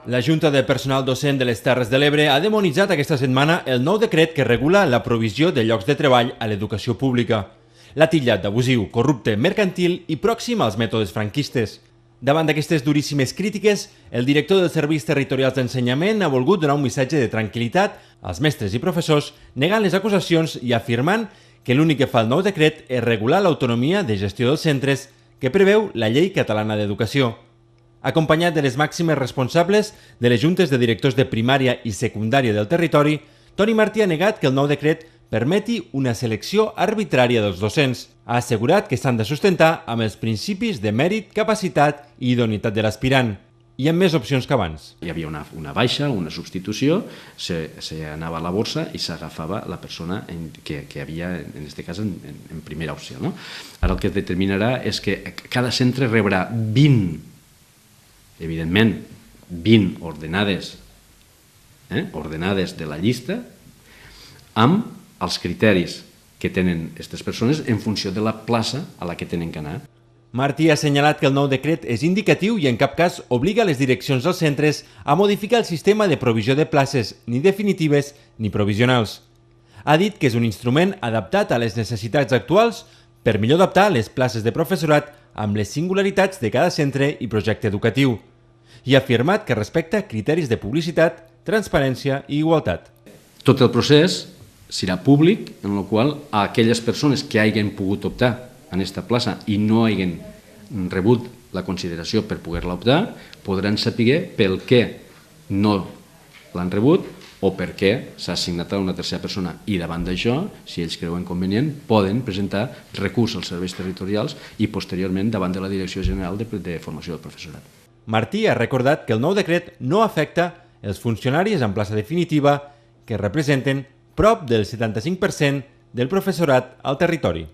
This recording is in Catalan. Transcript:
La Junta de Personal Docent de les Terres de l'Ebre ha demonitzat aquesta setmana el nou decret que regula la provisió de llocs de treball a l'educació pública. L'ha titllat d'abusiu, corrupte, mercantil i pròxim als mètodes franquistes. Davant d'aquestes duríssimes crítiques, el director dels Serveis Territorials d'Ensenyament ha volgut donar un missatge de tranquil·litat als mestres i professors, negant les acusacions i afirmant que l'únic que fa el nou decret és regular l'autonomia de gestió dels centres que preveu la Llei Catalana d'Educació. Acompanyat de les màximes responsables de les juntes de directors de primària i secundària del territori, Toni Martí ha negat que el nou decret permeti una selecció arbitrària dels docents. Ha assegurat que s'han de sustentar amb els principis de mèrit, capacitat i idoneïtat de l'aspirant, i amb més opcions que abans. Hi havia una baixa, una substitució, s'anava a la borsa i s'agafava la persona que havia, en aquest cas, en primera opció. Ara el que determinarà és que cada centre rebrà 20 ordenades de la llista amb els criteris que tenen aquestes persones en funció de la plaça a la que tenen que anar. Martí ha assenyalat que el nou decret és indicatiu i en cap cas obliga les direccions dels centres a modificar el sistema de provisió de places ni definitives ni provisionals. Ha dit que és un instrument adaptat a les necessitats actuals per millor adaptar les places de professorat amb les singularitats de cada centre i projecte educatiu, i ha afirmat que respecta criteris de publicitat, transparència i igualtat. Tot el procés serà públic, en el qual aquelles persones que hagin pogut optar en aquesta plaça i no hagin rebut la consideració per poder-la optar, podran saber pel què no l'han rebut o per què s'ha assignat a una tercera persona. I davant d'això, si ells creuen convenient, poden presentar recurs als serveis territorials i posteriorment davant de la Direcció General de Formació del Professorat. Martí ha recordat que el nou decret no afecta els funcionaris en plaça definitiva que representen prop del 75% del professorat al territori.